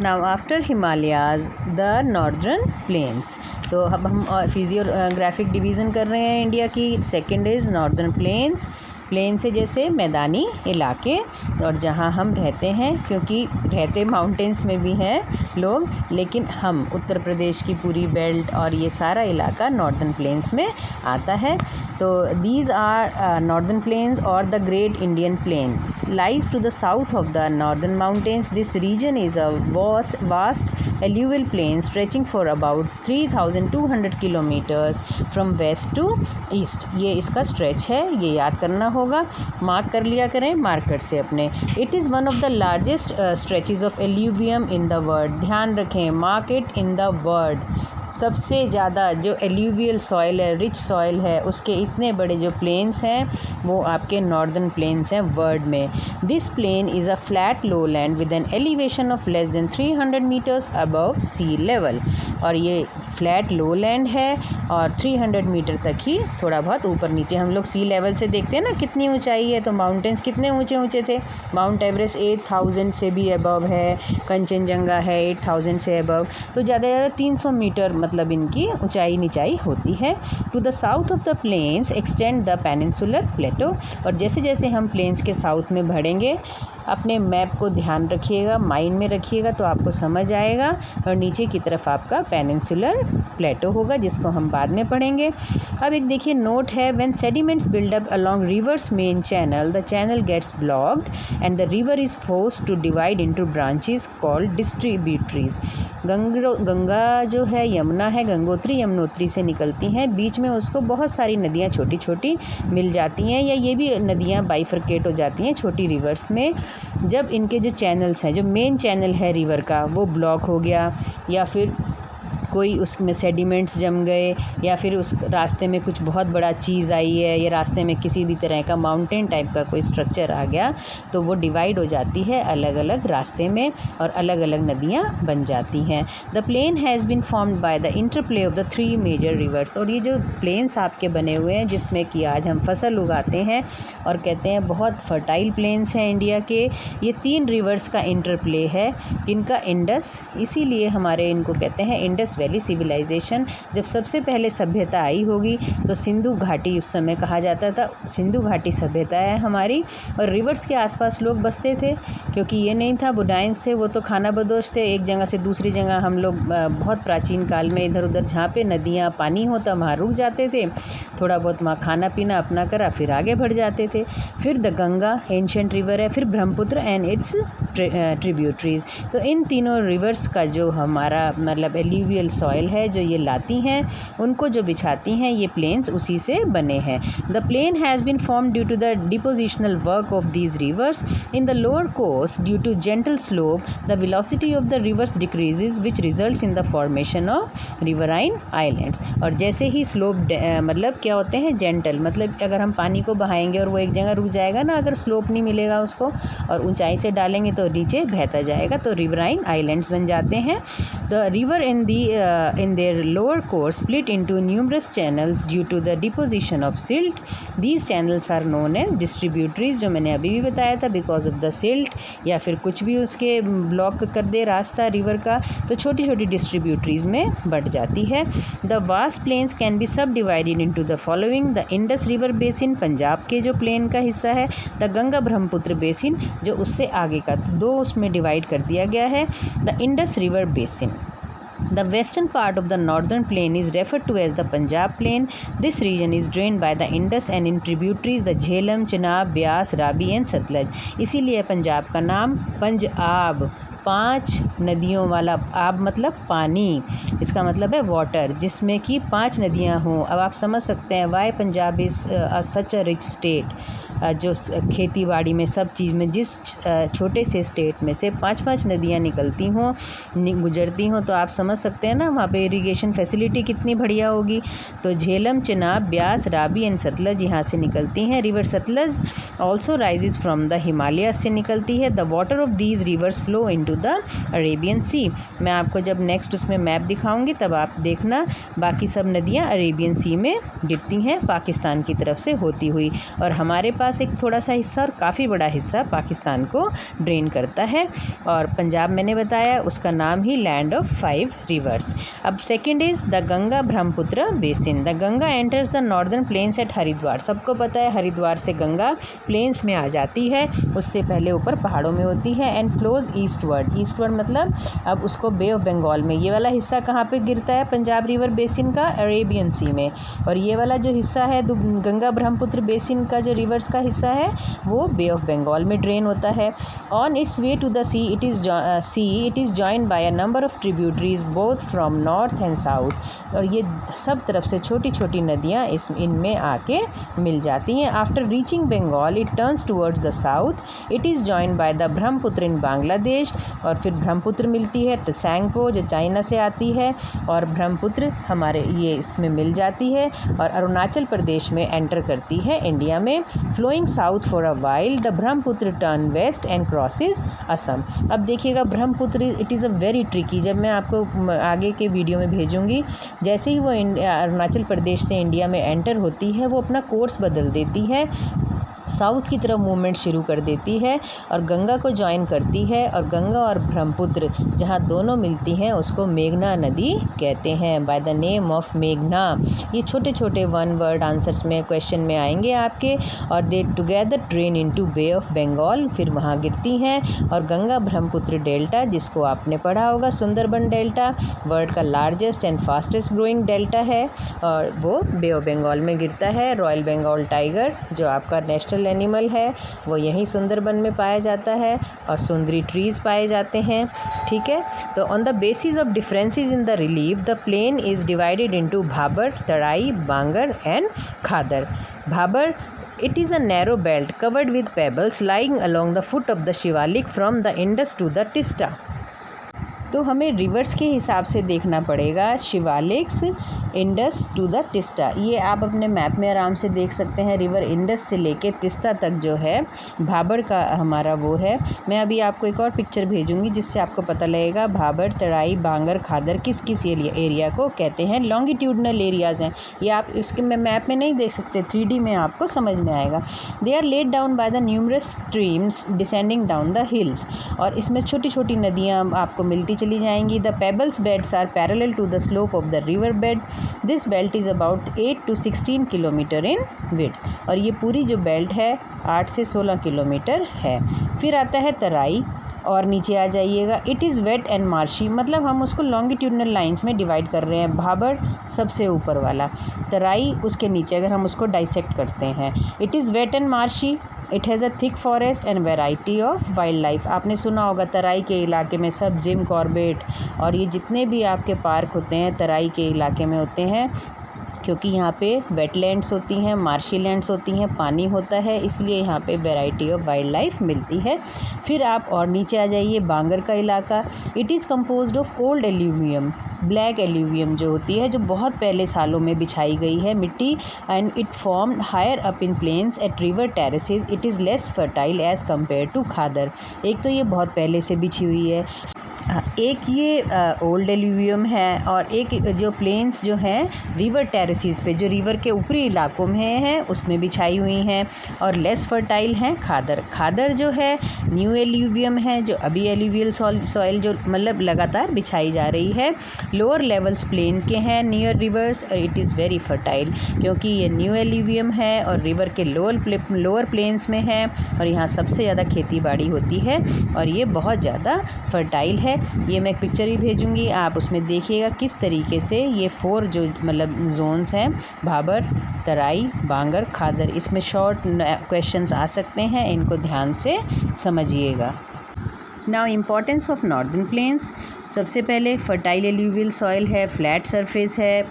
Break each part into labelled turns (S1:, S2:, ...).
S1: Now after Himalayas the northern planes. तो अब हम फिजियोग्राफिक डिवीज़न कर रहे हैं इंडिया की। Second is northern plains, plain से जैसे मैदानी इलाके और जहाँ हम रहते हैं, क्योंकि रहते माउंटेंस में भी हैं लोग, लेकिन हम उत्तर प्रदेश की पूरी बेल्ट और ये सारा इलाका नॉर्दर्न प्लेन्स में आता है। तो दीज आर नॉर्दर्न प्लेन्स और the great Indian plain lies to the south of the northern mountains. This region is a vast alluvial plain stretching for about 3200 kilometres from west to east. ये इसका stretch है, ये याद करना होगा, mark कर लिया करें मार्कर से अपने। It is one of the largest stretches of alluvium in the world. ध्यान रखें, mark it in the world. सबसे ज़्यादा जो एल्यूवियल सॉइल है, रिच सॉइल है, उसके इतने बड़े जो प्लेन्स हैं वो आपके नॉर्दर्न प्लेन्स हैं वर्ल्ड में। This plain is a flat low land with an elevation of less than 300 metres above sea level. और ये फ्लैट लो लैंड है और 300 मीटर तक ही थोड़ा बहुत ऊपर नीचे। हम लोग सी लेवल से देखते हैं ना कितनी ऊंचाई है, तो माउंटेन्स कितने ऊंचे ऊंचे थे। माउंट एवरेस्ट 8000 से भी अबव है, कंचनजंगा है 8000 से अबव। तो ज़्यादा ज़्यादा 300 मीटर मतलब इनकी ऊंचाई नीचाई होती है। To the south of the plains extend the peninsular plateau. और जैसे जैसे हम प्लेन्स के साउथ में बढ़ेंगे, अपने मैप को ध्यान रखिएगा, माइंड में रखिएगा तो आपको समझ आएगा। और नीचे की तरफ आपका पेनिनसुलर प्लेटो होगा, जिसको हम बाद में पढ़ेंगे। अब एक देखिए नोट है, when sediments build up along rivers main channel, the channel gets blocked and the river is forced to divide into branches called distributaries. Ganga जो है, यमुना है, गंगोत्री यमुनोत्री से निकलती हैं, बीच में उसको बहुत सारी नदियाँ छोटी छोटी मिल जाती हैं, या ये भी नदियाँ बाइफरकेट हो जाती हैं छोटी रिवर्स में। जब इनके जो चैनल्स हैं, जो मेन चैनल है रिवर का, वो ब्लॉक हो गया, या फिर कोई उसमें सेडिमेंट्स जम गए, या फिर उस रास्ते में कुछ बहुत बड़ा चीज़ आई है, या रास्ते में किसी भी तरह का माउंटेन टाइप का कोई स्ट्रक्चर आ गया, तो वो डिवाइड हो जाती है अलग अलग रास्ते में और अलग अलग नदियाँ बन जाती हैं। The plain has been formed by the interplay of the 3 major rivers. और ये जो प्लेन्स आपके बने हुए हैं, जिसमें कि आज हम फसल उगाते हैं और कहते हैं बहुत फर्टाइल प्लेन्स हैं इंडिया के, ये 3 रिवर्स का इंटरप्ले है। इनका इंडस, इसीलिए हमारे इनको कहते हैं इंडस वैली सिविलाइजेशन। जब सबसे पहले सभ्यता आई होगी तो सिंधु घाटी उस समय कहा जाता था, सिंधु घाटी सभ्यता है हमारी। और रिवर्स के आसपास लोग बसते थे, क्योंकि ये नहीं था बुडाइंस थे, वो तो खाना बदोश थे। एक जगह से दूसरी जगह हम लोग बहुत प्राचीन काल में इधर उधर जहाँ पे नदियाँ पानी होता वहाँ रुक जाते थे, थोड़ा बहुत वहाँ खाना पीना अपना करा, फिर आगे बढ़ जाते थे। फिर द गंगा एंशिएंट रिवर है, फिर ब्रह्मपुत्र एंड इट्स ट्रिब्यूटरीज। तो इन तीनों रिवर्स का जो हमारा मतलब एल्यूवियल सॉइल है, जो ये लाती हैं, उनको जो बिछाती हैं, ये प्लेन्स उसी से बने हैं। The plain has been form due to the depositional work of these rivers in the lower course due to gentle slope the velocity of the rivers decreases which results in the formation of riverine islands. और जैसे ही slope मतलब क्या होते हैं, gentle मतलब अगर हम पानी को बहाएंगे और वो एक जगह रुक जाएगा ना, अगर स्लोप नहीं मिलेगा उसको और ऊंचाई से डालेंगे तो नीचे बहता जाएगा, तो रिवराइन आइलैंड्स बन जाते हैं। The river in their lower course split into numerous channels due to the deposition of silt. These channels are known as distributaries, जो मैंने अभी भी बताया था, because of the silt या फिर कुछ भी उसके ब्लॉक कर दे रास्ता रिवर का, तो छोटी छोटी डिस्ट्रीब्यूटरीज में बढ़ जाती है। The vast plains can be subdivided into the following: the Indus River Basin, Punjab के जो प्लेन का हिस्सा है, द गंगा ब्रह्मपुत्र बेसिन जो उससे आगे का, दो उसमें डिवाइड कर दिया गया है। The Indus river basin. The western part of the northern plain is referred to as the Punjab plain. This region is drained by the Indus and in tributaries the Jhelum, Chenab, Beas, Ravi and Satluj. इसीलिए पंजाब का नाम पंजाब, 5 नदियों वाला, आब मतलब पानी, इसका मतलब है वाटर, जिसमें कि 5 नदियां हों। अब आप समझ सकते हैं why Punjab is such a rich state, जो खेती बाड़ी में सब चीज़ में जिस छोटे से स्टेट में से 5-5 नदियाँ निकलती हों, गुजरती हों, तो आप समझ सकते हैं ना वहाँ पे इरिगेशन फैसिलिटी कितनी बढ़िया होगी। तो झेलम, चिनाब, ब्यास, रावी एंड सतलज यहाँ से निकलती हैं। River Sutlej also rises from the Himalaya से निकलती है। The water of these rivers flow into the Arabian sea. मैं आपको जब नेक्स्ट उसमें मैप दिखाऊंगी तब आप देखना, बाकी सब नदियाँ अरेबियन सी में गिरती हैं पाकिस्तान की तरफ से होती हुई। और हमारे पास पास एक थोड़ा सा हिस्सा और काफ़ी बड़ा हिस्सा पाकिस्तान को ड्रेन करता है। और पंजाब मैंने बताया, उसका नाम ही लैंड ऑफ 5 रिवर्स। अब second is the Ganga Brahmaputra basin. The Ganga enters the northern plains at Haridwar. सबको पता है हरिद्वार से गंगा प्लेन्स में आ जाती है, उससे पहले ऊपर पहाड़ों में होती है। And flows eastward. ईस्टवर्ड मतलब अब उसको बे ऑफ बंगाल में, ये वाला हिस्सा कहाँ पे गिरता है पंजाब रिवर बेसिन का? अरेबियन सी में। और ये वाला जो हिस्सा है गंगा ब्रह्मपुत्र बेसिन का जो रिवर्स का हिस्सा है वो बे ऑफ बंगाल में ड्रेन होता है। On its way to the sea it is joined by a number of tributaries both from north and south. और ये सब तरफ से छोटी छोटी नदियाँ इनमें आके मिल जाती हैं। After reaching Bengal it turns towards the south. It is joined by the Brahmaputra in Bangladesh. और फिर ब्रह्मपुत्र मिलती है त्सांगपो जो चाइना से आती है, और ब्रह्मपुत्र हमारे ये इसमें मिल जाती है और अरुणाचल प्रदेश में एंटर करती है इंडिया में। Flowing south for a while the Brahmaputra turn west and crosses Assam. अब देखिएगा Brahmaputra it is a very tricky, जब मैं आपको आगे के वीडियो में भेजूँगी, जैसे ही वो अरुणाचल प्रदेश से इंडिया में एंटर होती है वो अपना कोर्स बदल देती है, साउथ की तरफ मूवमेंट शुरू कर देती है और गंगा को ज्वाइन करती है। और गंगा और ब्रह्मपुत्र जहाँ दोनों मिलती हैं उसको मेघना नदी कहते हैं, बाय द नेम ऑफ मेघना। ये छोटे छोटे वन वर्ड आंसर्स में क्वेश्चन में आएंगे आपके। और they together drain into bay of Bengal, फिर वहाँ गिरती हैं। और गंगा ब्रह्मपुत्र डेल्टा, जिसको आपने पढ़ा होगा सुंदरबन डेल्टा, वर्ल्ड का largest and fastest growing delta है, और वो बे ऑफ बंगाल में गिरता है। रॉयल बंगाल टाइगर जो आपका नेशनल एनिमल है वो यहीं सुंदरबन में पाया जाता है, और सुंदरी ट्रीज़ पाए जाते हैं। ठीक है, तो on the basis of differences in the relief the plain is divided into Bhabar, Terai, Bangar and Khadar. Bhabar it is a narrow belt covered with pebbles lying along the foot of the Shivalik from the Indus to the Tista। तो हमें reverse के हिसाब से देखना पड़ेगा, Shivaliks, Indus to the Teesta. ये आप अपने मैप में आराम से देख सकते हैं। रिवर इंडस से लेके तिस्ता तक जो है भाबर का हमारा वो है। मैं अभी आपको एक और पिक्चर भेजूंगी जिससे आपको पता लगेगा भाबर, तराई, बांगर, खादर किस किस एरिया को कहते हैं। लॉन्गिट्यूडनल एरियाज़ हैं ये, आप इसके मैप में नहीं देख सकते, 3D में आपको समझ में आएगा। They are laid down by the numerous streams descending down the hills. और इसमें छोटी छोटी नदियाँ आपको मिलती चली जाएंगी। The pebbles beds are parallel to the slope of the river bed. This belt is about 8 to 16 kilometre in width. और ये पूरी जो बेल्ट है 8 से 16 किलोमीटर है। फिर आता है तराई, और नीचे आ जाइएगा, it is wet and marshy, मतलब हम उसको लॉन्गिट्यूडनल लाइंस में डिवाइड कर रहे हैं। भाबर सबसे ऊपर वाला, तराई उसके नीचे, अगर हम उसको डाइसेक्ट करते हैं। It is wet and marshy, it has a thick forest and variety of wildlife. आपने सुना होगा तराई के इलाके में सब जिम कॉर्बेट और ये जितने भी आपके पार्क होते हैं तराई के इलाके में होते हैं, क्योंकि यहाँ पे वेटलैंड्स होती हैं, मार्शी लैंड्स होती हैं, पानी होता है, इसलिए यहाँ पे वैरायटी ऑफ वाइल्ड लाइफ मिलती है। फिर आप और नीचे आ जाइए, बांगर का इलाका। It is composed of old alluvium, black alluvium जो होती है, जो बहुत पहले सालों में बिछाई गई है मिट्टी। And it formed higher up in plains at river terraces. It is less fertile as compare to khadar. एक तो ये बहुत पहले से बिछी हुई है, एक ये ओल्ड एल्यूवियम है, और एक जो प्लेन्स जो हैं रिवर टेरेसेस पे, जो रिवर के ऊपरी इलाकों में हैं उसमें बिछाई हुई हैं, और लेस फर्टाइल हैं खादर। खादर जो है न्यू एल्यूवियम है, जो अभी एल्यूवियल सॉइल जो मतलब लगातार बिछाई जा रही है। लोअर लेवल्स प्लेन के हैं नियर रिवर्स, और इट इज़ वेरी फर्टाइल, क्योंकि ये न्यू एल्यूवियम है और रिवर के लोअर प्लेन्स में है, और यहाँ सबसे ज़्यादा खेती बाड़ी होती है, और ये बहुत ज़्यादा फर्टाइल है। ये मैं एक पिक्चर ही भेजूंगी, आप उसमें देखिएगा किस तरीके से ये 4 जो मतलब जोन्स हैं, भाबर, तराई, बांगर, खादर, इसमें शॉर्ट क्वेश्चंस आ सकते हैं, इनको ध्यान से समझिएगा। Now importance of northern plains. सबसे पहले फर्टाइल एल्यूवियल सॉइल है, फ्लैट सरफेस है,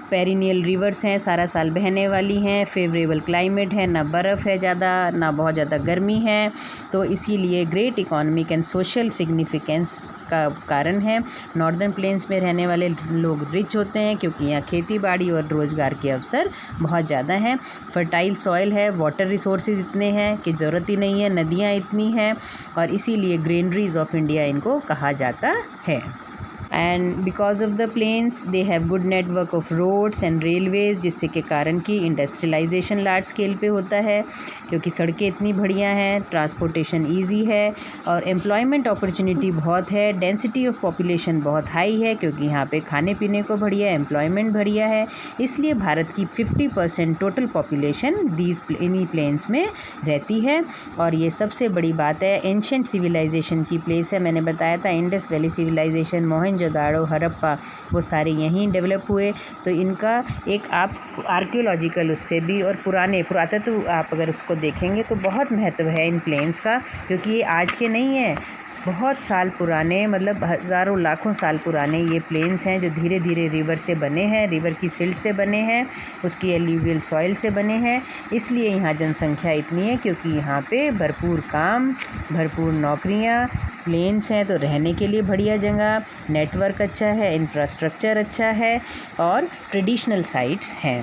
S1: पेरिनियल रिवर्स हैं, सारा साल बहने वाली हैं, फेवरेबल क्लाइमेट है, ना बर्फ़ है ज़्यादा, ना बहुत ज़्यादा गर्मी है, तो इसीलिए great economic and social significance का कारण है। नॉर्दर्न प्लेन्स में रहने वाले लोग रिच होते हैं, क्योंकि यहाँ खेती बाड़ी और रोज़गार के अवसर बहुत ज़्यादा हैं। फर्टाइल सॉइल है, वाटर रिसोर्सेज इतने हैं कि ज़रूरत ही नहीं है, नदियाँ इतनी हैं, और इसीलिए ग्रेनरीज ऑफ इंडिया इनको कहा जाता है। And because of the plains they have good network of roads and railways, जिससे के कारण कि इंडस्ट्रियलाइजेशन लार्ज स्केल पे होता है, क्योंकि सड़कें इतनी बढ़िया हैं, ट्रांसपोर्टेशन ईजी है और एम्प्लॉयमेंट अपॉर्चुनिटी बहुत है, डेंसिटी ऑफ पॉपुलेशन बहुत हाई है, क्योंकि यहाँ पे खाने पीने को बढ़िया, एम्प्लॉयमेंट बढ़िया है, इसलिए भारत की 50% टोटल पॉपुलेशन इन्हीं प्लेन्स में रहती है। और ये सबसे बड़ी बात है, एंशेंट सिविलाइजेशन की प्लेस है। मैंने बताया था Indus valley civilisation, Mohenjodaro, Harappa, वो सारे यहीं डेवलप हुए। तो इनका एक आप आर्कियोलॉजिकल उससे भी और पुरातत्व आप अगर उसको देखेंगे तो बहुत महत्व है इन प्लेन्स का, क्योंकि ये आज के नहीं है, बहुत साल पुराने, मतलब हज़ारों लाखों साल पुराने ये प्लेन्स हैं जो धीरे धीरे रिवर से बने हैं, रिवर की सिल्ट से बने हैं, उसकी एल्यूवियल सॉइल से बने हैं। इसलिए यहाँ जनसंख्या इतनी है, क्योंकि यहाँ पे भरपूर काम, भरपूर नौकरियाँ, प्लेन्स हैं तो रहने के लिए बढ़िया जगह, नेटवर्क अच्छा है, इंफ्रास्ट्रक्चर अच्छा है और ट्रेडिशनल साइट्स हैं।